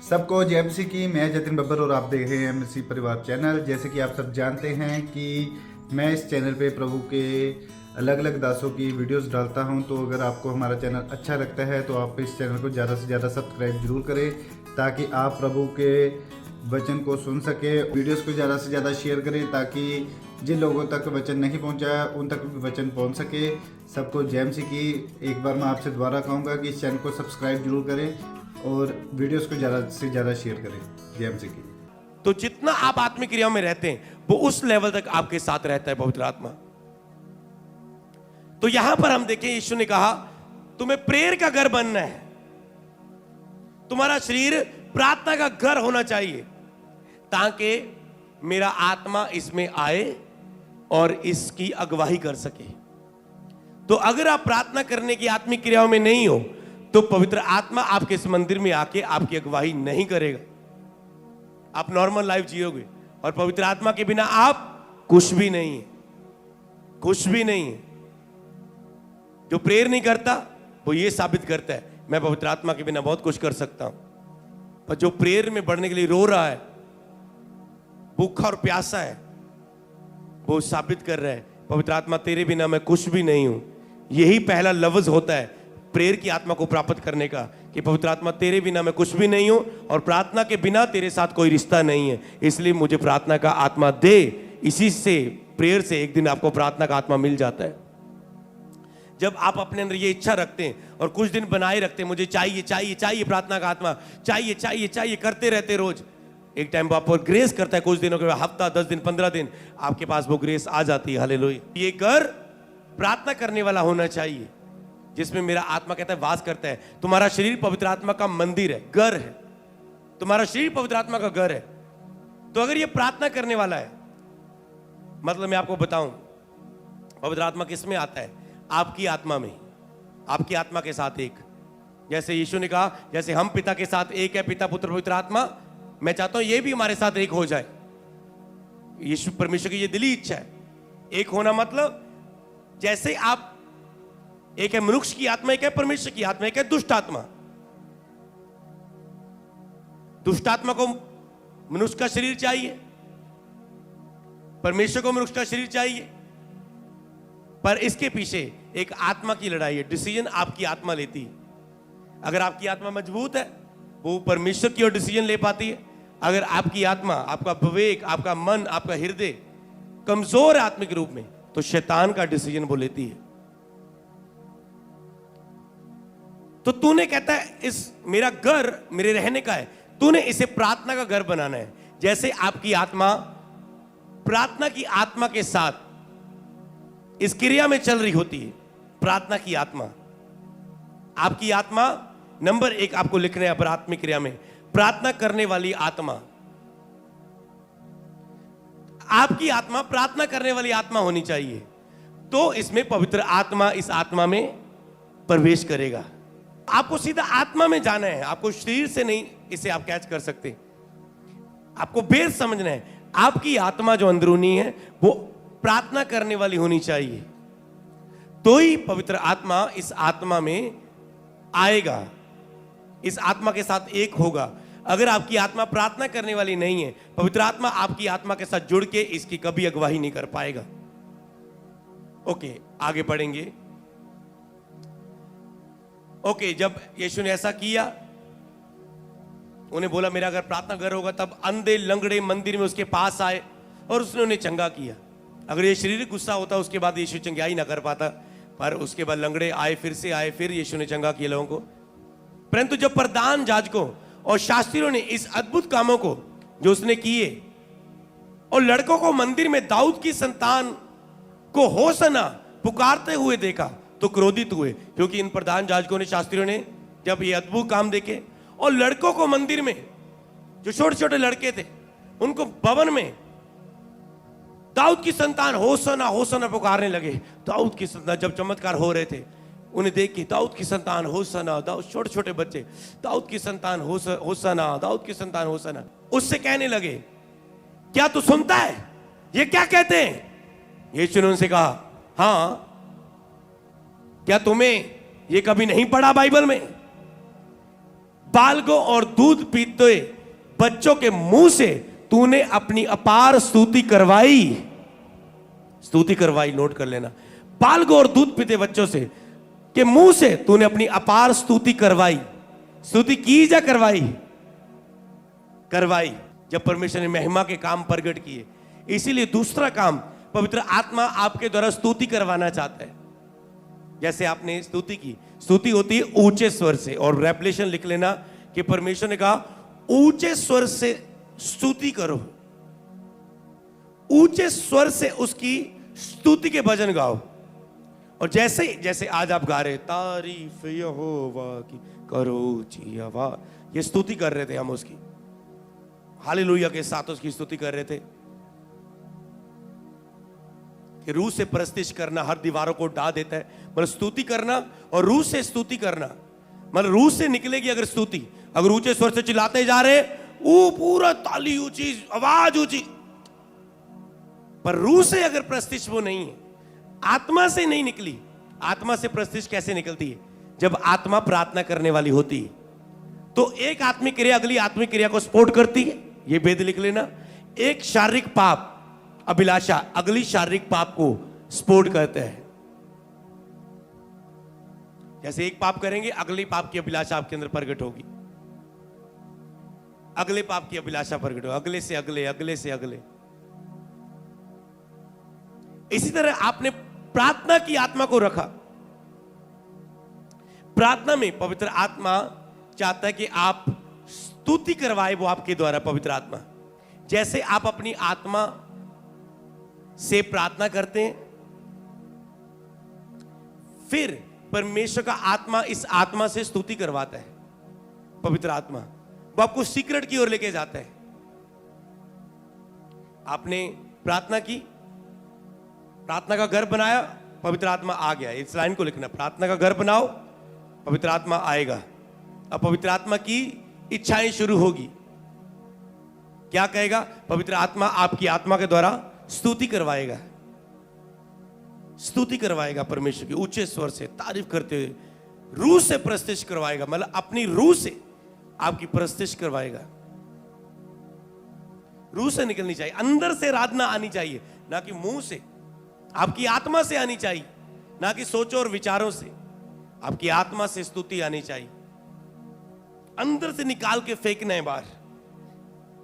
सबको जय मसीह की। मैं जतिन बब्बर और आप देख रहे हैं मसीह परिवार चैनल। जैसे कि आप सब जानते हैं कि मैं इस चैनल पे प्रभु के अलग अलग दासों की वीडियोस डालता हूं, तो अगर आपको हमारा चैनल अच्छा लगता है तो आप इस चैनल को ज़्यादा से ज़्यादा सब्सक्राइब जरूर करें, ताकि आप प्रभु के वचन को सुन सके। वीडियोस को ज़्यादा से ज़्यादा शेयर करें, ताकि जिन लोगों तक वचन नहीं पहुंचा उन तक भी वचन पहुंच सके। सबको जय मसीह की। एक बार मैं आपसे दोबारा कहूँगा कि इस चैनल को सब्सक्राइब जरूर करें और वीडियोस को ज़्यादा से ज़्यादा शेयर करें। जय मसीह की। तो जितना आप आत्मिक क्रियाओं में रहते हैं वो उस लेवल तक आपके साथ रहता है पवित्र आत्मा। तो यहां पर हम देखें, यीशु ने कहा तुम्हें प्रेयर का घर बनना है, तुम्हारा शरीर प्रार्थना का घर होना चाहिए, ताकि मेरा आत्मा इसमें आए और इसकी अगुवाई कर सके। तो अगर आप प्रार्थना करने की आत्मिक क्रियाओं में नहीं हो तो पवित्र आत्मा आपके इस मंदिर में आके आपकी अगुवाई नहीं करेगा। आप नॉर्मल लाइफ जियोगे और पवित्र आत्मा के बिना आप कुछ भी नहीं है, कुछ भी नहीं है। जो प्रेयर नहीं करता वो ये साबित करता है मैं पवित्र आत्मा के बिना बहुत कुछ कर सकता हूं, पर जो प्रेयर में बढ़ने के लिए रो रहा है, भूखा और प्यासा है, वो साबित कर रहा है पवित्र आत्मा तेरे बिना मैं कुछ भी नहीं हूं। यही पहला लफ्ज होता है प्रेयर की आत्मा को प्राप्त करने का, कि पवित्र आत्मा तेरे बिना मैं कुछ भी नहीं हूं और प्रार्थना के बिना तेरे साथ कोई रिश्ता नहीं है, इसलिए मुझे प्रार्थना का आत्मा दे। इसी से, प्रेयर से एक दिन आपको प्रार्थना का आत्मा मिल जाता है। जब आप अपने अंदर ये इच्छा रखते हैं और कुछ दिन बनाए रखते हैं, मुझे चाहिए चाहिए चाहिए प्रार्थना का आत्मा, चाहिए चाहिए चाहिए करते रहते रोज, एक टाइम आप ग्रेस करता है, कुछ दिनों के बाद, हफ्ता 10 दिन 15 दिन, आपके पास वो ग्रेस आ जाती है। हालेलुया। ये घर प्रार्थना करने वाला होना चाहिए, जिसमें मेरा आत्मा कहता है वास करता है। तुम्हारा शरीर पवित्र आत्मा का मंदिर है, घर है। तुम्हारा शरीर पवित्र आत्मा का घर है। तो अगर ये प्रार्थना करने वाला है, मतलब मैं आपको बताऊं पवित्र आत्मा किस में आता है? आपकी आत्मा में, आपकी आत्मा के साथ एक। जैसे यीशु ने कहा, जैसे हम पिता के साथ एक है, पिता पुत्र पवित्र आत्मा, मैं चाहता हूं ये भी हमारे साथ एक हो जाए। यीशु परमेश्वर की ये दिली इच्छा है। एक होना मतलब जैसे आप, एक है मनुष्य की आत्मा, एक है परमेश्वर की आत्मा, एक है दुष्ट आत्मा। दुष्ट आत्मा को मनुष्य का शरीर चाहिए, परमेश्वर को मनुष्य का शरीर चाहिए, पर इसके पीछे एक आत्मा की लड़ाई है। डिसीजन आपकी आत्मा लेती है। अगर आपकी आत्मा मजबूत है, वो परमेश्वर की ओर डिसीजन ले पाती है। अगर आपकी आत्मा, आपका विवेक, आपका मन, आपका हृदय कमजोर है आत्मिक रूप में, तो शैतान का डिसीजन वो लेती है। तो तूने कहता है इस मेरा घर मेरे रहने का है, तूने इसे प्रार्थना का घर बनाना है। जैसे आपकी आत्मा प्रार्थना की आत्मा के साथ इस क्रिया में चल रही होती है, प्रार्थना की आत्मा, आपकी आत्मा नंबर 1 आपको लिखना है। पर आत्मिक क्रिया में प्रार्थना करने वाली आत्मा, आपकी आत्मा प्रार्थना करने वाली आत्मा होनी चाहिए। तो इसमें पवित्र आत्मा इस आत्मा में प्रवेश करेगा। आपको सीधा आत्मा में जाना है, आपको शरीर से नहीं इसे आप कैच कर सकते। आपको बेस समझना है, आपकी आत्मा जो अंदरूनी है वो प्रार्थना करने वाली होनी चाहिए, तो ही पवित्र आत्मा इस आत्मा में आएगा, इस आत्मा के साथ एक होगा। अगर आपकी आत्मा प्रार्थना करने वाली नहीं है, पवित्र आत्मा आपकी आत्मा के साथ जुड़ के इसकी कभी अगुवाई नहीं कर पाएगा। ओके, आगे पढ़ेंगे। ओके, जब यीशु ने ऐसा किया, उन्हें बोला मेरा अगर प्रार्थना घर होगा, तब अंधे लंगड़े मंदिर में उसके पास आए और उसने उन्हें चंगा किया। अगर ये शारीरिक गुस्सा होता उसके बाद यीशु चंगाई ना कर पाता, पर उसके बाद लंगड़े आए, फिर से आए, फिर यीशु ने चंगा किया लोगों को। परंतु जब प्रधान याजकों और शास्त्रियों ने इस अद्भुत कामों को जो उसने किए और लड़कों को मंदिर में दाऊद की संतान को होसना पुकारते हुए देखा, तो क्रोधित हुए, क्योंकि इन प्रधान याजकों ने, शास्त्रियों ने जब ये अद्भुत काम देखे और लड़कों को मंदिर में, जो छोटे छोटे लड़के थे उनको भवन में दाऊद की संतान होसना होसना पुकारने लगे। दाऊद की संतान, जब चमत्कार हो रहे थे उन्हें देख के दाऊद की संतान होसना, दाऊद, छोटे छोटे बच्चे, दाऊद की संतान होसना, दाऊद की संतान होसना, उससे कहने लगे क्या तू सुनता है, ये क्या कहते हैं? यीशु ने उनसे कहा, हाँ, क्या तुम्हें ये कभी नहीं पढ़ा बाइबल में? बालकों और दूध पीते बच्चों के मुंह से तूने अपनी अपार स्तुति करवाई। स्तुति करवाई, नोट कर लेना। बालकों और दूध पीते बच्चों से के मुंह से तूने अपनी अपार स्तुति करवाई। स्तुति की जा करवाई? करवाई, जब परमेश्वर ने महिमा के काम प्रकट किए। इसीलिए दूसरा काम पवित्र आत्मा आपके द्वारा स्तुति करवाना चाहता है। जैसे आपने स्तुति की, स्तुति होती है ऊंचे स्वर से, और रेवलेशन लिख लेना कि परमेश्वर ने कहा ऊंचे स्वर से स्तुति करो, ऊंचे स्वर से उसकी स्तुति के भजन गाओ। और जैसे जैसे आज आप गा रहे तारीफ यहोवा की करो ऊंची आवाज, ये स्तुति कर रहे थे हम उसकी, हालेलुया के साथ उसकी स्तुति कर रहे थे कि रूह से प्रस्तिश करना हर दीवारों को ढा देता है। मतलब स्तुति करना और रूह से स्तुति करना, मतलब रूह से निकलेगी अगर स्तुति, अगर ऊंचे स्वर से चिल्लाते जा रहे वो पूरा ताली ऊंची, आवाज ऊंची, पर रूह से अगर प्रस्तिश वो नहीं है, आत्मा से नहीं निकली। आत्मा से प्रस्तिश कैसे निकलती है? जब आत्मा प्रार्थना करने वाली होती है तो एक आत्मिक क्रिया अगली आत्मिक क्रिया को सपोर्ट करती है, ये वेद लिख लेना। एक शारीरिक पाप अभिलाषा अगली शारीरिक पाप को सपोर्ट करते हैं। जैसे एक पाप करेंगे अगली पाप की अभिलाषा आपके अंदर प्रकट होगी, अगले पाप की अभिलाषा प्रकट होगी, अगले से अगले, अगले से अगले। इसी तरह आपने प्रार्थना की आत्मा को रखा। प्रार्थना में पवित्र आत्मा चाहता है कि आप स्तुति करवाए वो आपके द्वारा। पवित्र आत्मा जैसे आप अपनी आत्मा से प्रार्थना करते हैं, फिर परमेश्वर का आत्मा इस आत्मा से स्तुति करवाता है। पवित्र आत्मा वो आपको सीक्रेट की ओर लेके जाता है। आपने प्रार्थना की, प्रार्थना का घर बनाया, पवित्र आत्मा आ गया। इस लाइन को लिखना, प्रार्थना का घर बनाओ, पवित्र आत्मा आएगा। अब पवित्र आत्मा की इच्छाएं शुरू होगी। क्या कहेगा? पवित्र आत्मा आपकी आत्मा के द्वारा स्तुति करवाएगा, स्तुति करवाएगा परमेश्वर की ऊंचे स्वर से तारीफ करते हुए, रूह से प्रस्तिश करवाएगा। मतलब अपनी रूह से आपकी प्रस्तिश करवाएगा। रूह से निकलनी चाहिए, अंदर से आराधना आनी चाहिए, ना कि मुंह से। आपकी आत्मा से आनी चाहिए, ना कि सोचों और विचारों से। आपकी आत्मा से स्तुति आनी चाहिए, अंदर से निकाल के फेंकना है बाहर,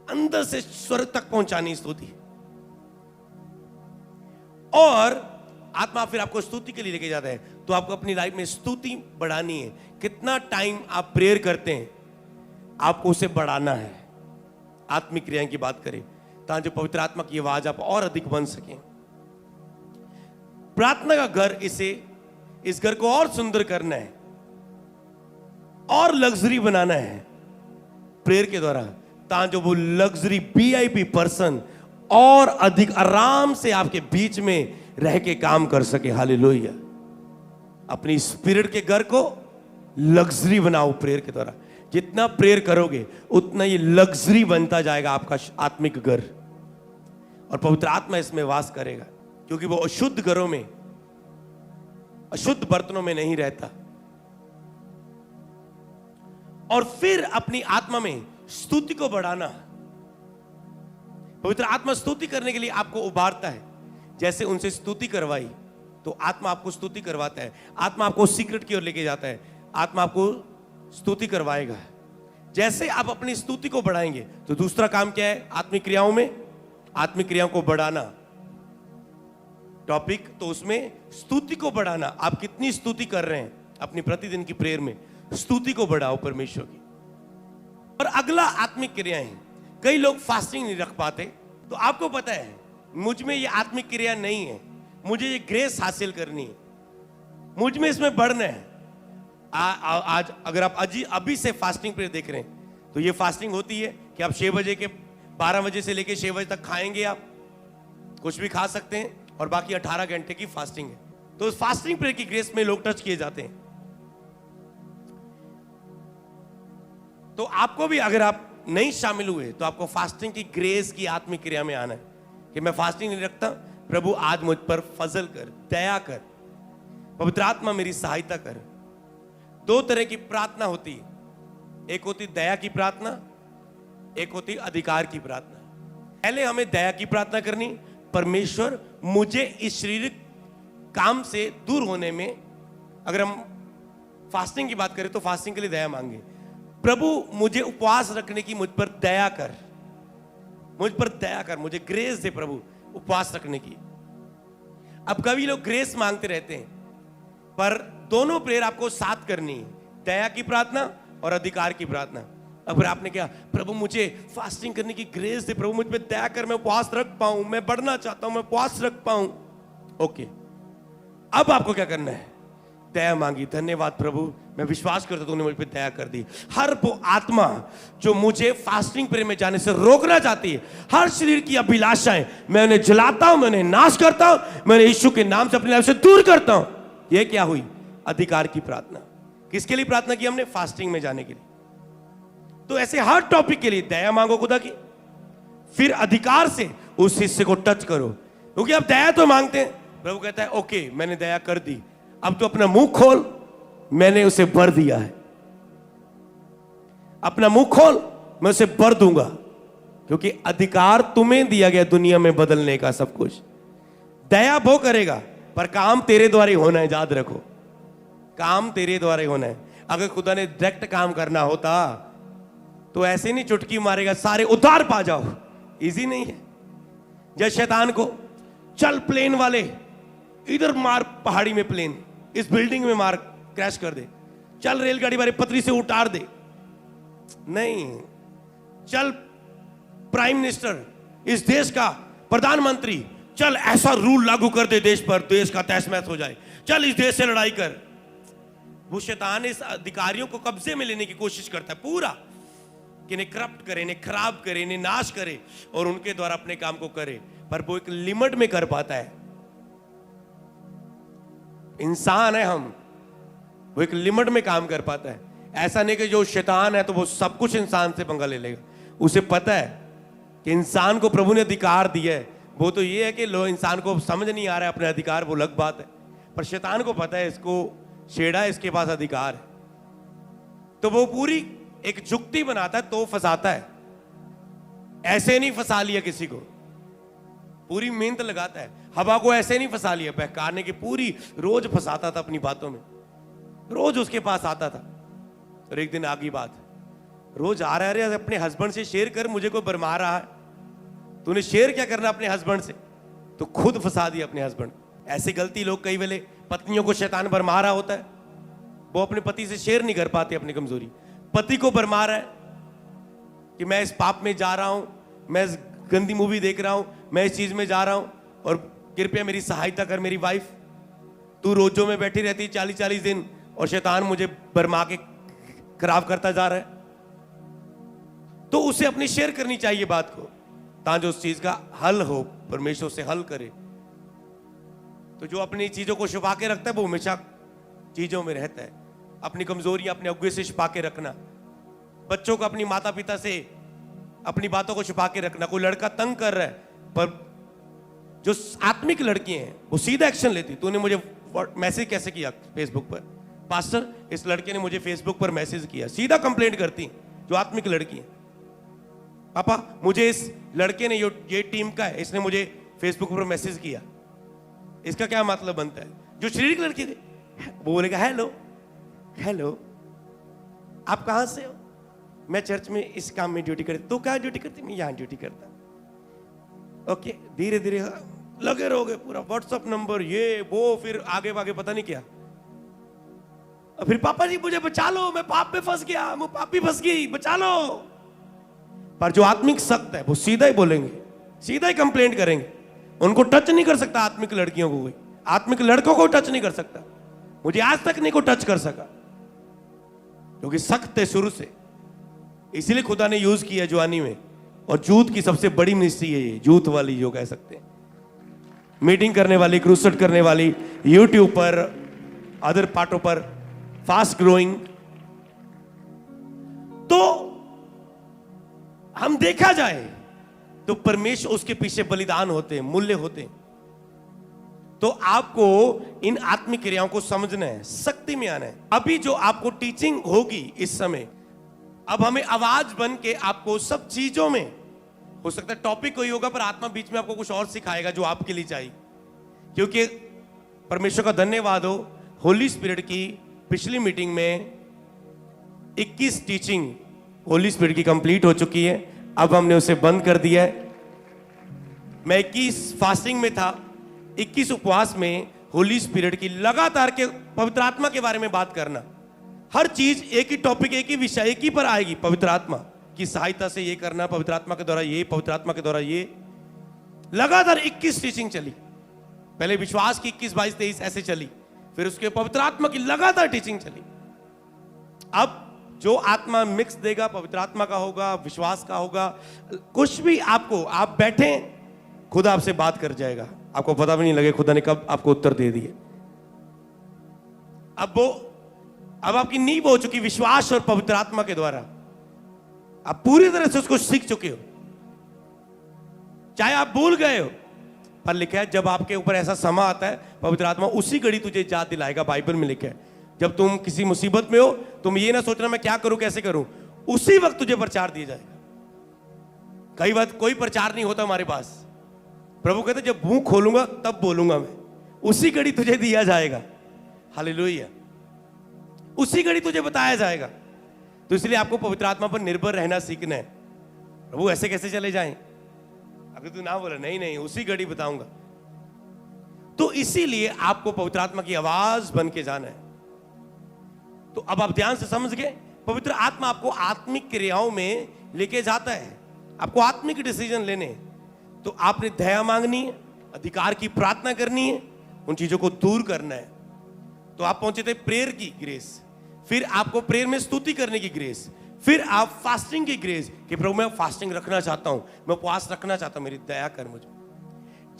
अंदर से स्वर्ग तक पहुंचानी स्तुति। और आत्मा फिर आपको स्तुति के लिए लेके जाता है। तो आपको अपनी लाइफ में स्तुति बढ़ानी है। कितना टाइम आप प्रेयर करते हैं, आपको उसे बढ़ाना है। आत्मिक क्रियाओं की बात करें, ताकि पवित्र आत्मा की आवाज आप और अधिक बन सकें। प्रार्थना का घर, इस घर को और सुंदर करना है और लग्जरी बनाना है प्रेयर के द्वारा, ताकि वो लग्जरी VIP पर्सन और अधिक आराम से आपके बीच में रह के काम कर सके। हालेलुया। अपनी स्पिरिट के घर को लग्जरी बनाओ प्रेयर के द्वारा। जितना प्रेयर करोगे उतना ये लग्जरी बनता जाएगा आपका आत्मिक घर, और पवित्र आत्मा इसमें वास करेगा, क्योंकि वो अशुद्ध घरों में, अशुद्ध बर्तनों में नहीं रहता। और फिर अपनी आत्मा में स्तुति को बढ़ाना। पवित्र आत्मा स्तुति करने के लिए आपको उभारता है। जैसे उनसे स्तुति करवाई तो आत्मा आपको स्तुति करवाता है। आत्मा आपको सीक्रेट की ओर लेके जाता है। आत्मा आपको स्तुति करवाएगा। जैसे आप अपनी स्तुति को बढ़ाएंगे तो दूसरा काम क्या है आत्मिक क्रियाओं में? आत्मिक क्रियाओं को बढ़ाना टॉपिक, तो उसमें स्तुति को बढ़ाना। आप कितनी स्तुति कर रहे हैं अपनी प्रतिदिन की प्रेयर में? स्तुति को बढ़ाओ परमेश्वर की। और अगला आत्मिक क्रियाएं, कई लोग फास्टिंग नहीं रख पाते। तो आपको पता है मुझ में ये आत्मिक क्रिया नहीं है, मुझे ये ग्रेस हासिल करनी है, मुझ में इसमें बढ़ना है। आज अगर आप अभी से फास्टिंग प्रेयर देख रहे हैं तो ये फास्टिंग होती है कि आप 6 बजे के 12 बजे से लेकर 6 बजे तक खाएंगे, आप कुछ भी खा सकते हैं, और बाकी 18 घंटे की फास्टिंग है। तो उस फास्टिंग प्रेयर की ग्रेस में लोग टच किए जाते हैं। तो आपको भी, अगर आप नहीं शामिल हुए तो आपको फास्टिंग की ग्रेस की आत्मिक क्रिया में आना है कि मैं फास्टिंग नहीं रखता, प्रभु आज मुझ पर फजल कर, दया कर, पवित्र आत्मा मेरी सहायता कर। 2 तरह की प्रार्थना होती है। एक होती दया की प्रार्थना, एक होती अधिकार की प्रार्थना। पहले हमें दया की प्रार्थना करनी, परमेश्वर मुझे इस शारीरिक काम से दूर होने में, अगर हम फास्टिंग की बात करें तो फास्टिंग के लिए दया मांगे, प्रभु मुझे उपवास रखने की मुझ पर दया कर, मुझ पर दया कर, मुझे ग्रेस दे प्रभु उपवास रखने की। अब कभी लोग ग्रेस मांगते रहते हैं, पर दोनों प्रेयर आपको साथ करनी है, दया की प्रार्थना और अधिकार की प्रार्थना। अगर आपने क्या, प्रभु मुझे फास्टिंग करने की ग्रेस दे, प्रभु मुझ पे दया कर, मैं उपवास रख पाऊं, मैं बढ़ना चाहता हूं, मैं उपवास रख पाऊं। ओके, अब आपको क्या करना है? दया मांगी, धन्यवाद प्रभु, मैं विश्वास करता हूं तूने मुझ पे दया कर दी। हर वो आत्मा जो मुझे फास्टिंग प्रेयर में जाने से रोकना चाहती है, हर शरीर की अभिलाषाएं, मैं उन्हें जलाता हूं, मैं उन्हें नाश करता हूं, मैं यीशु के नाम से अपनी लाइफ से दूर करता हूं। यह क्या हुई? अधिकार की प्रार्थना। किसके लिए प्रार्थना की हमने? फास्टिंग में जाने के लिए। तो ऐसे हर टॉपिक के लिए दया मांगो खुदा की, फिर अधिकार से उस हिस्से को टच करो, क्योंकि अब दया तो मांगते हैं, प्रभु कहता है ओके मैंने दया कर दी, अब तो अपना मुंह खोल, मैंने उसे भर दिया है, अपना मुंह खोल, मैं उसे भर दूंगा, क्योंकि अधिकार तुम्हें दिया गया दुनिया में बदलने का सब कुछ। दया वो करेगा, पर काम तेरे द्वारा ही होना है, याद रखो, काम तेरे द्वारा ही होना है। अगर खुदा ने डायरेक्ट काम करना होता तो ऐसे नहीं चुटकी मारेगा सारे उतार पा जाओ, इजी नहीं है। जब शैतान को चल प्लेन वाले इधर मार, पहाड़ी में प्लेन, इस बिल्डिंग में मार, क्रैश कर दे, चल रेलगाड़ी वाले पटरी से उतार दे, नहीं, चल प्राइम मिनिस्टर, इस देश का प्रधानमंत्री, चल ऐसा रूल लागू कर दे देश पर, देश का तहस महस हो जाए, चल इस देश से लड़ाई कर। वो शैतान इस अधिकारियों को कब्जे में लेने की कोशिश करता है पूरा, कि इन्हें करप्ट करे, इन्हें खराब करे, इन्हें नाश करे और उनके द्वारा अपने काम को करे, पर वो एक लिमिट में कर पाता है। इंसान है हम, वो एक लिमिट में काम कर पाता है। ऐसा नहीं कि जो शैतान है तो वो सब कुछ इंसान से पंगा ले लेगा। उसे पता है कि इंसान को प्रभु ने अधिकार दिया है, वो तो ये है कि लो इंसान को समझ नहीं आ रहा है अपने अधिकार, वो अलग बात है, पर शैतान को पता है इसको छेड़ा, इसके पास अधिकार है, तो वो पूरी एक जुक्ति बनाता है तो फंसाता है। ऐसे नहीं फंसा लिया किसी को, पूरी मेहनत लगाता है। हवा को ऐसे नहीं फंसा लिया, बहकाने की पूरी रोज फंसाता था अपनी बातों में, रोज उसके पास आता था। और एक दिन आगे बात, रोज आ रहा है, अपने हस्बैंड से शेयर कर, मुझे कोई बरमा रहा है, तूने शेयर क्या करना अपने हस्बैंड से, तो खुद फंसा दिया अपने हस्बैंड। ऐसी गलती लोग कई वेले, पत्नियों को शैतान बरमा रहा होता है, वो अपने पति से शेयर नहीं कर पाते अपनी कमजोरी। पति को बरमा रहा है कि मैं इस पाप में जा रहा हूं, मैं इस गंदी मूवी देख रहा हूं, मैं इस चीज में जा रहा हूं और कृपया मेरी सहायता कर मेरी वाइफ, तू रोजों में बैठी रहती 40-40 दिन और शैतान मुझे बरमा के खराब करता जा रहा है। तो उसे अपनी शेयर करनी चाहिए बात को, ताकि उस चीज का हल हो, परमेश्वर से हल करे। तो जो अपनी चीजों को छुपा के रखता है वो हमेशा चीजों में रहता है। अपनी कमजोरियां अपने अगुए से छुपा के रखना, बच्चों को अपनी माता पिता से अपनी बातों को छुपा के रखना। कोई लड़का तंग कर रहा है, पर जो आत्मिक लड़की हैं वो सीधा एक्शन लेती। तूने मुझे मैसेज कैसे किया फेसबुक पर, पास्टर इस लड़के ने मुझे फेसबुक पर मैसेज किया, सीधा कंप्लेंट करती जो आत्मिक लड़की है। पापा मुझे इस लड़के ने, ये टीम का है, इसने मुझे फेसबुक पर मैसेज किया, इसका क्या मतलब बनता है? जो शारीरिक लड़की थी वो बोलेगा हेलो हेलो, आप कहां से हो? मैं चर्च में इस काम में ड्यूटी करती। तू क्या ड्यूटी करती? मैं यहां ड्यूटी करता। ओके, धीरे धीरे लगे रहोगे, पूरा व्हाट्सएप नंबर ये वो, फिर आगे वागे पता नहीं क्या। और फिर पापा जी मुझे बचा लो, मैं पाप में फंस गया, मैं पापी फंस गई, बचा लो। पर जो आत्मिक सख्त है वो सीधा ही बोलेंगे, सीधा ही कंप्लेंट करेंगे। उनको टच नहीं कर सकता आत्मिक लड़कियों को, कोई आत्मिक लड़कों को टच नहीं कर सकता। मुझे आज तक नहीं को टच कर सका, क्योंकि सख्त है शुरू से। इसीलिए खुदा ने यूज किया जवानी में। और जूत की सबसे बड़ी मिनिस्ट्री है ये, जूत वाली जो कह सकते हैं, मीटिंग करने वाली, क्रूसेड करने वाली, यूट्यूब पर, अदर पार्टों पर, फास्ट ग्रोइंग। तो हम देखा जाए तो परमेश्वर उसके पीछे बलिदान होते हैं, मूल्य होते हैं। तो आपको इन आत्मिक क्रियाओं को समझना है, शक्ति में आना है। अभी जो आपको टीचिंग होगी इस समय, अब हमें आवाज बन के आपको सब चीजों में, हो सकता है टॉपिक कोई होगा पर आत्मा बीच में आपको कुछ और सिखाएगा जो आपके लिए चाहिए। क्योंकि परमेश्वर का धन्यवाद हो, होली स्पिरिट की पिछली मीटिंग में 21 टीचिंग होली स्पिरिट की कंप्लीट हो चुकी है। अब हमने उसे बंद कर दिया है। मैं 21 फास्टिंग में था, 21 उपवास में होली स्पिरिट की लगातार के पवित्र आत्मा के बारे में बात करना। हर चीज एक ही टॉपिक, एक ही विषय, एक ही पर आएगी। पवित्र आत्मा की सहायता से ये करना, पवित्र आत्मा के द्वारा ये, पवित्र आत्मा के द्वारा ये। लगातार 21 टीचिंग चली। पहले विश्वास की 21, 22, 23 ऐसे चली, फिर उसके पवित्र आत्मा की लगातार टीचिंग चली। अब जो आत्मा मिक्स देगा, पवित्र आत्मा का होगा, विश्वास का होगा, कुछ भी आपको, आप बैठे खुदा आपसे बात कर जाएगा, आपको पता भी नहीं लगे खुदा ने कब आपको उत्तर दे दिए। अब आपकी नींव हो चुकी विश्वास और पवित्र आत्मा के द्वारा। आप पूरी तरह से उसको सीख चुके हो, चाहे आप भूल गए हो, पर लिखा है जब आपके ऊपर ऐसा समय आता है, पवित्र आत्मा उसी घड़ी तुझे याद दिलाएगा। बाइबल में लिखा है जब तुम किसी मुसीबत में हो, तुम ये ना सोचना मैं क्या करूं, कैसे करूं, उसी वक्त तुझे प्रचार दिया जाएगा। कई बार कोई प्रचार नहीं होता हमारे पास। प्रभु कहते जब मुंह खोलूंगा तब बोलूंगा मैं, उसी घड़ी तुझे दिया जाएगा। हालेलुया, उसी घड़ी तुझे बताया जाएगा। तो इसलिए आपको पवित्र आत्मा पर निर्भर रहना सीखना है। प्रभु ऐसे कैसे चले जाएं, अगर तू ना बोला नहीं उसी घड़ी बताऊंगा। तो इसीलिए आपको पवित्र आत्मा की आवाज बन के जाना है। तो अब आप ध्यान से समझ गए, पवित्र आत्मा आपको आत्मिक क्रियाओं में लेके जाता है, आपको आत्मिक डिसीजन लेने। तो आपने दया मांगनी है, अधिकार की प्रार्थना करनी है, उन चीजों को दूर करना है। तो आप पहुंचे थे प्रेयर की ग्रेस, फिर आपको प्रेयर में स्तुति करने की ग्रेस, फिर आप फास्टिंग की ग्रेस कि प्रभु मैं फास्टिंग रखना चाहता हूं, मैं उपवास रखना चाहता हूं, मेरी दया कर मुझे।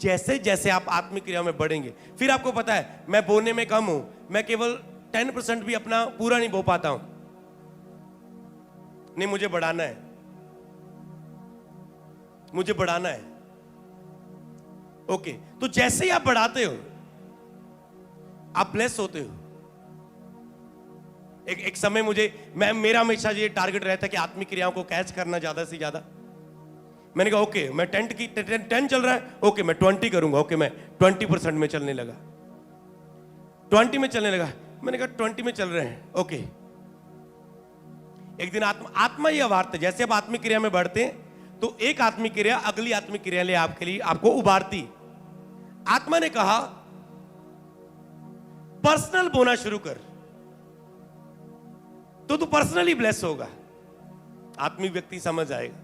जैसे जैसे आप आत्मिक क्रिया में बढ़ेंगे, फिर आपको पता है मैं बोलने में कम हूं, मैं केवल 10% भी अपना पूरा नहीं बो पाता हूं, नहीं मुझे बढ़ाना है, मुझे बढ़ाना है। ओके, तो जैसे ही आप बढ़ाते हो आप ब्लेस होते हो। एक समय मेरा हमेशा ये टारगेट रहता है कि आत्मिक क्रियाओं को कैच करना ज्यादा से ज्यादा। मैंने कहा ओके मैं 10 चल रहा है, ओके मैं 20 करूंगा। ओके मैं 20% में चलने लगा, 20 में चलने लगा। मैंने कहा 20 में चल रहे हैं, ओके। एक दिन आत्मा ये वार्ता, जैसे आप आत्मिक क्रिया में बढ़ते हैं तो एक आत्मिक क्रिया अगली आत्मिक क्रिया ले आपको उबारती। आत्मा ने कहा पर्सनल बोना शुरू कर, तो तू पर्सनली ब्लेस होगा। आत्मिक व्यक्ति समझ आएगा।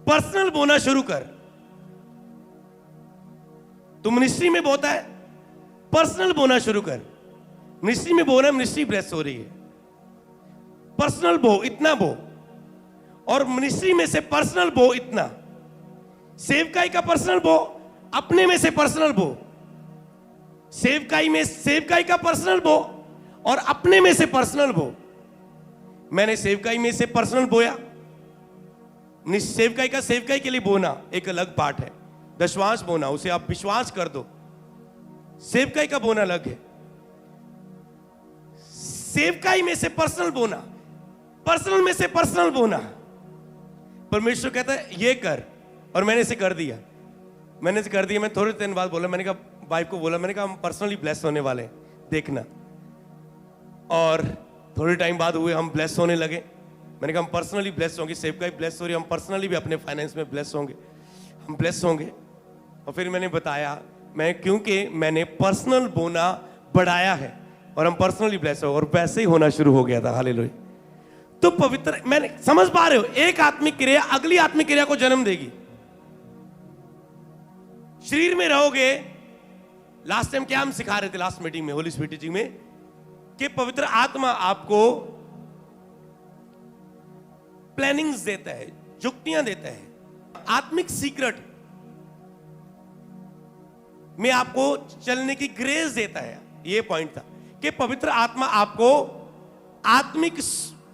पर्सनल बोना शुरू कर। तू मिनिस्ट्री में बोता है, पर्सनल बोना शुरू कर। मिनिस्ट्री में बोना, मिनिस्ट्री ब्लेस हो रही है, पर्सनल बो, इतना बो। और मिनिस्ट्री में से पर्सनल बो इतना, सेवकाई का पर्सनल बो, अपने में से पर्सनल बो। सेवकाई का पर्सनल बो और अपने में से पर्सनल बो। मैंने सेवकाई में से पर्सनल बोया। सेवकाई के लिए बोना एक अलग पार्ट है, दशवांश बोना उसे आप विश्वास कर दो, सेवकाई का बोना अलग है। सेवकाई में से पर्सनल बोना, पर्सनल में से पर्सनल बोना। परमेश्वर कहता है ये कर, और मैंने इसे कर दिया। मैं थोड़े दिन बाद बोला, मैंने कहा वाइफ को बोला, मैंने कहा हम पर्सनली ब्लेस होने वाले हैं, देखना। और थोड़े टाइम बाद हुए हम ब्लेस होने लगे। मैंने कहा हम पर्सनली ब्लेस होंगे, सेवकाई ब्लेस हो रही है, हम पर्सनली भी अपने फाइनेंस में ब्लेस होंगे, हम ब्लेस होंगे। और फिर मैंने बताया क्योंकि मैंने पर्सनल बोना बढ़ाया है और हम पर्सनली ब्लेस हो, और वैसे ही होना शुरू हो गया था। हालेलुया। तो पवित्र, मैंने समझ पा रहे हो, एक आत्मिक क्रिया अगली आत्मिक क्रिया को जन्म देगी। शरीर में रहोगे। लास्ट टाइम क्या हम सिखा रहे थे, लास्ट मीटिंग में, होली स्पिरिट टीचिंग में, कि पवित्र आत्मा आपको प्लानिंग्स देता है, युक्तियां देता है, आत्मिक सीक्रेट में आपको चलने की ग्रेस देता है। यह पॉइंट था कि पवित्र आत्मा आपको आत्मिक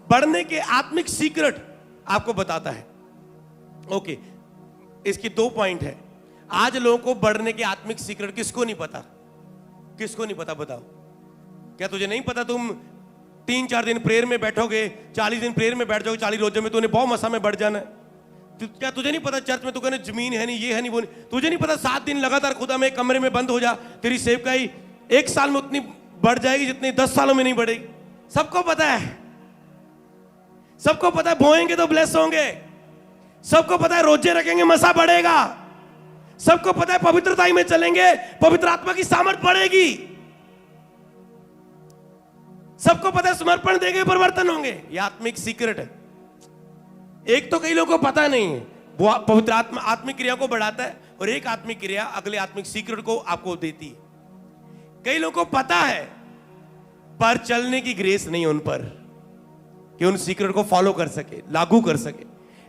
बढ़ने के आत्मिक सीक्रेट आपको बताता है। ओके, इसकी 2 पॉइंट है। आज लोगों को बढ़ने के आत्मिक सीक्रेट किसको नहीं पता? किसको नहीं पता बताओ? क्या तुझे नहीं पता तुम 3-4 दिन प्रेयर में बैठोगे, 40 दिन प्रेयर में बैठ जाओगे, 40 रोजे में तूने बहुत मसा में बढ़ जाना है। क्या तुझे नहीं पता चर्च में तू कहने जमीन है नहीं, ये है नहीं, वो नहीं। तुझे नहीं पता 7 दिन लगातार खुदा में एक कमरे में बंद हो जा, तेरी सेवकाई 1 साल में उतनी बढ़ जाएगी जितनी 10 सालों में नहीं बढ़ेगी। सबको पता है, सबको पता है बोएंगे तो ब्लेस होंगे, सबको पता है रोजे रखेंगे मसा बढ़ेगा, सबको पता है पवित्रताई में चलेंगे पवित्र आत्मा की सामर्थ बढ़ेगी, सबको पता है समर्पण देंगे परिवर्तन होंगे। ये आत्मिक सीक्रेट है। एक तो कई लोगों को पता नहीं है, वो पवित्र आत्मा आत्मिक क्रिया को बढ़ाता है और एक आत्मिक क्रिया अगले आत्मिक सीक्रेट को आपको देती है। कई लोगों को पता है पर चलने की ग्रेस नहीं उन पर कि उन सीक्रेट को फॉलो कर सके, लागू कर सके।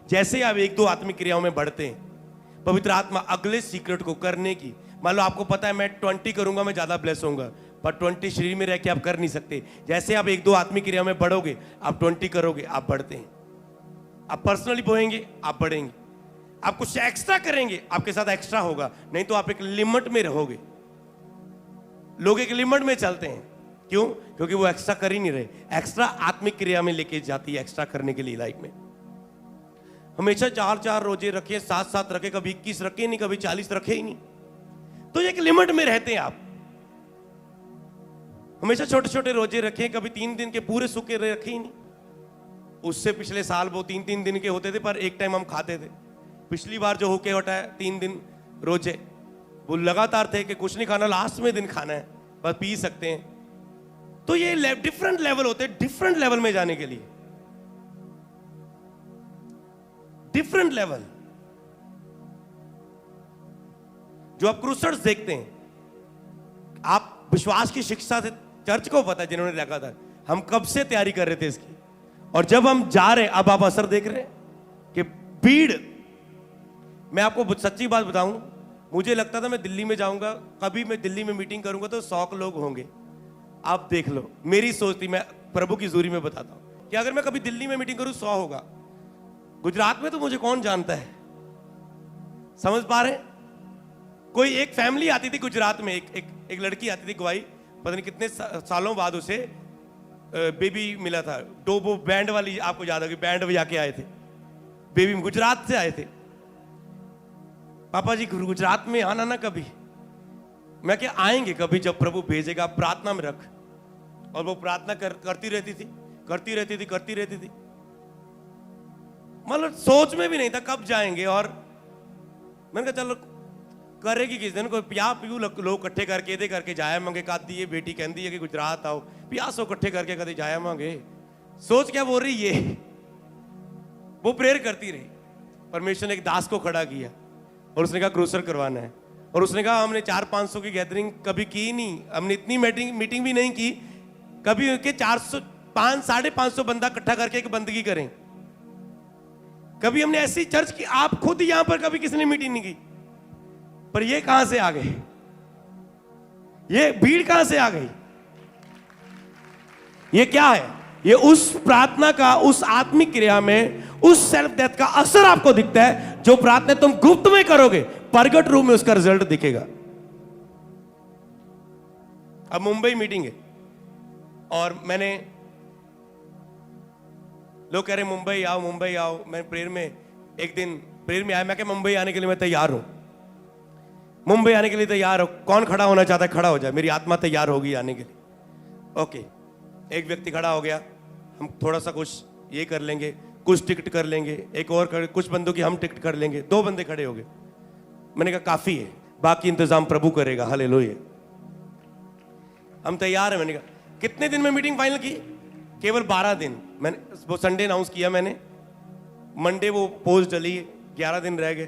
जैसे आप 1-2 आत्मिक क्रियाओं में बढ़ते हैं, पवित्र आत्मा अगले सीक्रेट को करने की, मान लो आपको पता है मैं 20 करूंगा मैं ज्यादा ब्लेस होऊंगा, पर 20 शरीर में रह के आप कर नहीं सकते। जैसे आप 1-2 आत्मिक क्रिया में बढ़ोगे, आप 20 करोगे, आप बढ़ते हैं। आप पर्सनली बोएंगे, आप बढ़ेंगे। आप कुछ एक्स्ट्रा करेंगे, आपके साथ एक्स्ट्रा होगा, नहीं तो आप एक लिमिट में रहोगे। लोग एक लिमिट में चलते हैं, क्यों? क्योंकि वो एक्स्ट्रा कर ही नहीं रहे। एक्स्ट्रा आत्मिक क्रिया में लेके जाती है एक्स्ट्रा करने के लिए लाइफ में। हमेशा 4-4 रोजे रखे, 7-7 रखे, कभी 21 रखे नहीं, कभी 40 रखे ही नहीं, तो एक लिमिट में रहते हैं आप। हमेशा छोटे छोटे रोजे रखे, कभी 3 दिन के पूरे सूखे रखे ही नहीं। उससे पिछले साल वो 3-3 दिन के होते थे, पर एक टाइम हम खाते थे। पिछली बार जो होके हटा है 3 दिन रोजे, वो लगातार थे कि कुछ नहीं खाना, लास्ट में दिन खाना है, बस पी सकते हैं। तो ये डिफरेंट लेवल होते हैं, डिफरेंट लेवल में जाने के लिए, डिफरेंट लेवल। जो आप क्रूसर्स देखते हैं, आप विश्वास की शिक्षा से, चर्च को पता है जिन्होंने देखा था, हम कब से तैयारी कर रहे थे इसकी, और जब हम जा रहे हैं अब आप असर देख रहे हैं कि भीड़। मैं आपको सच्ची बात बताऊं, मुझे लगता था मैं दिल्ली में जाऊंगा, कभी मैं दिल्ली में मीटिंग करूंगा तो 100 लोग होंगे। आप देख लो, मेरी सोच थी, मैं प्रभु की जोरी में बताता हूं कि अगर मैं कभी दिल्ली में मीटिंग करूं 100 होगा। गुजरात में तो मुझे कौन जानता है, समझ पा रहे? कोई एक फैमिली आती थी गुजरात में, एक लड़की आती थी गवाई, पता नहीं कितने सालों बाद उसे बेबी मिला था। डोबो बैंड वाली, आपको याद होगी, बैंड बजा के आए थे, बेबी गुजरात से आए थे। पापा जी गुजरात में आना ना कभी। मैं क्या, आएंगे कभी जब प्रभु भेजेगा, प्रार्थना में रख। और वो प्रार्थना करती रहती थी। मतलब सोच में भी नहीं था कब जाएंगे। और मैंने कहा चलो करेगी किस दिन, कोई 50 लोग इकट्ठे करके दे करके जाया मंगे। कहती है बेटी कहती है कि गुजरात आओ, 50 इकट्ठे करके कभी जाया मंगे। सोच क्या बोल रही ये, वो प्रेयर करती रही। परमेश्वर ने एक दास को खड़ा किया और उसने कहा क्रूसर करवाना है। और उसने कहा हमने 400-500 की गैदरिंग कभी की नहीं, हमने इतनी मीटिंग भी नहीं की कभी के 400-550 बंदा इकट्ठा करके एक बंदगी करें। कभी हमने ऐसी चर्च की, आप खुद यहां पर कभी किसी ने मीटिंग नहीं की। पर ये कहां से आ गए, ये भीड़ कहां से आ गई? ये क्या है? ये उस प्रार्थना का, उस आत्मिक क्रिया में, उस सेल्फ डेथ का असर आपको दिखता है। जो प्रार्थना तुम गुप्त में करोगे, प्रगट रूप में उसका रिजल्ट दिखेगा। अब मुंबई मीटिंग है और मैंने, लोग कह रहे मुंबई आओ। मैं प्रेयर में एक दिन प्रेयर में आया, मैं क्या मुंबई आने के लिए मैं तैयार हूं, मुंबई आने के लिए तैयार हो। कौन खड़ा होना चाहता है? खड़ा हो जाए, मेरी आत्मा तैयार होगी आने के लिए। ओके, एक व्यक्ति खड़ा हो गया, हम थोड़ा सा कुछ ये कर लेंगे, कुछ टिकट कर लेंगे, एक और कुछ बंदों की हम टिकट कर लेंगे। 2 बंदे खड़े हो गए। मैंने कहा काफी है, बाकी इंतजाम प्रभु करेगा। हालेलुया, हम तैयार हैं। मैंने कहा कितने दिन में मीटिंग फाइनल की? केवल 12 दिन। मैंने वो संडे अनाउंस किया, मैंने मंडे वो पोस्ट डली, 11 दिन रह गए।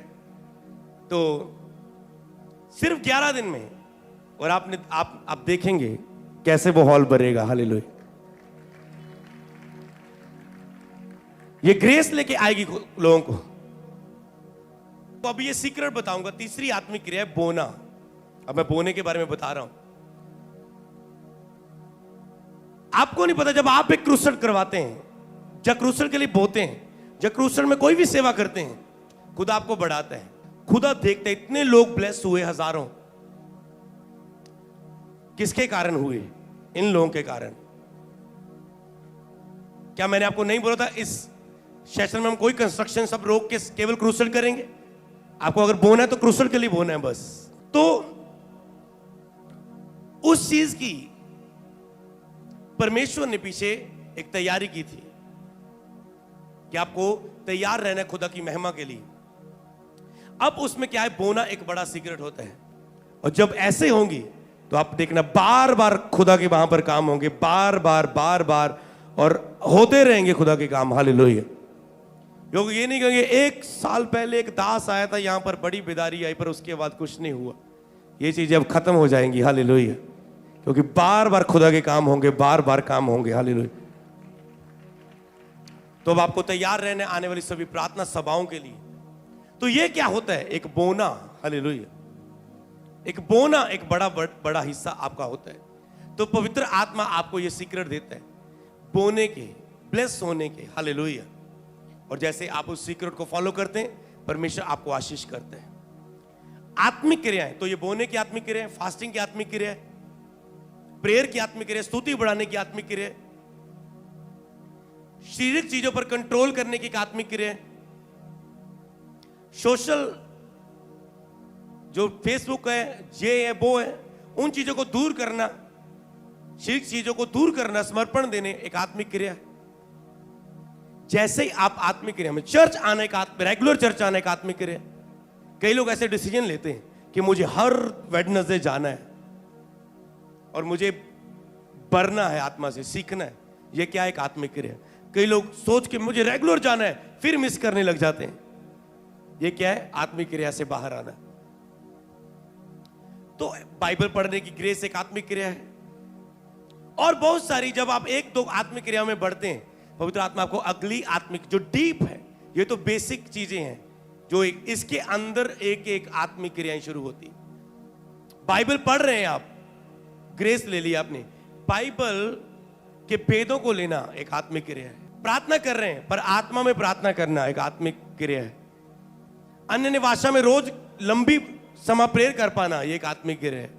तो सिर्फ 11 दिन में, और आप देखेंगे कैसे वो हॉल भरेगा। हालेलुया, ये ग्रेस लेके आएगी लोगों को। तो अभी ये सीक्रेट बताऊंगा। तीसरी आत्मिक क्रिया है बोना। अब मैं बोने के बारे में बता रहा हूं। आपको नहीं पता, जब आप एक क्रूसर करवाते हैं, जब क्रूसर के लिए बोते हैं, जब क्रूसर में कोई भी सेवा करते हैं, खुदा आपको बढ़ाता है। खुदा देखते हैं इतने लोग ब्लेस हुए, हजारों। किसके कारण हुए? इन लोगों के कारण। क्या मैंने आपको नहीं बोला था इस सेशन में हम कोई कंस्ट्रक्शन सब रोक के केवल क्रूसल करेंगे? आपको अगर बोना है तो क्रूसल के लिए बोना है बस। तो उस चीज की परमेश्वर ने पीछे एक तैयारी की थी कि आपको तैयार रहना है खुदा की महिमा के लिए। अब उसमें क्या है, बोना एक बड़ा सीक्रेट होता है, और जब ऐसे होंगी तो आप देखना बार बार खुदा के वहां पर काम होंगे, बार बार और होते रहेंगे खुदा के काम। हालेलुया। लोग ये नहीं कहेंगे 1 साल पहले एक दास आया था यहां पर, बड़ी बेदारी आई, पर उसके बाद कुछ नहीं हुआ। ये चीजें अब खत्म हो जाएंगी। हालेलुया। क्योंकि बार बार खुदा के काम होंगे, बार बार काम होंगे। हालेलुया। तो अब आपको तैयार रहने आने वाली सभी प्रार्थना सभाओं के लिए। तो ये क्या होता है, एक बोना। हालेलुया। एक बोना एक बड़ा हिस्सा आपका होता है। तो पवित्र आत्मा आपको ये सीक्रेट देता है बोने के, ब्लेस होने के। हालेलुया। और जैसे आप उस सीक्रेट को फॉलो करते हैं, परमेश्वर आपको आशीष करते हैं। आत्मिक क्रियाएं, तो ये बोने की आत्मिक क्रिया है, फास्टिंग की आत्मिक क्रिया है, प्रेयर की आत्मिक क्रिया, स्तुति बढ़ाने की आत्मिक क्रिया है, शारीरिक चीजों पर कंट्रोल करने की आत्मिक क्रिया है, सोशल जो फेसबुक है, ये है, वो है, उन चीजों को दूर करना, शारीरिक चीजों को दूर करना, समर्पण देने एक आत्मिक क्रिया है। जैसे ही आप आत्मिक क्रिया में चर्च आने का, रेगुलर चर्च आने का आत्मिक क्रिया। कई लोग ऐसे डिसीजन लेते हैं कि मुझे हर वेडनेसडे जाना है और मुझे बढ़ना है, आत्मा से सीखना है। ये क्या है, एक आत्मिक क्रिया। कई लोग सोच के मुझे रेगुलर जाना है, फिर मिस करने लग जाते हैं। ये क्या है, आत्मिक क्रिया से बाहर आना। तो बाइबल पढ़ने की ग्रेस एक आत्मिक क्रिया है। और बहुत सारी, जब आप 1-2 आत्मिक क्रिया में बढ़ते हैं, पवित्र आत्मा आपको अगली आत्मिक जो डीप है, ये तो बेसिक चीजें हैं जो इसके अंदर एक आत्मिक क्रियाएं शुरू होती। बाइबल पढ़ रहे हैं आप, ग्रेस ले लिया आपने, बाइबल के भेदों को लेना एक आत्मिक क्रिया है। प्रार्थना कर रहे हैं पर आत्मा में प्रार्थना करना एक आत्मिक क्रिया है। अन्य भाषा में रोज लंबी समय प्रेयर कर पाना, ये एक आत्मिक क्रिया है।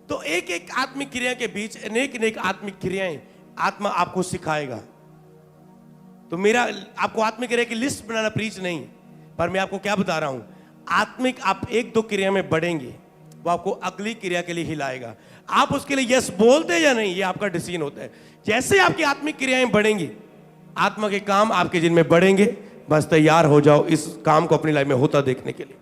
तो एक आत्मिक क्रिया के बीच अनेक आत्मिक क्रियाएं आत्मा आपको सिखाएगा। तो मेरा आपको आत्मिक क्रिया की लिस्ट बनाना प्रीच नहीं, पर मैं आपको क्या बता रहा हूं, आत्मिक आप 1-2 क्रिया में बढ़ेंगे, वो आपको अगली क्रिया के लिए हिलाएगा। आप उसके लिए यस बोलते या नहीं, ये आपका डिसीजन होता है। जैसे आपकी आत्मिक क्रियाएं बढ़ेंगी, आत्मा के काम आपके जिनमें बढ़ेंगे। बस तैयार हो जाओ इस काम को अपनी लाइफ में होता देखने के लिए।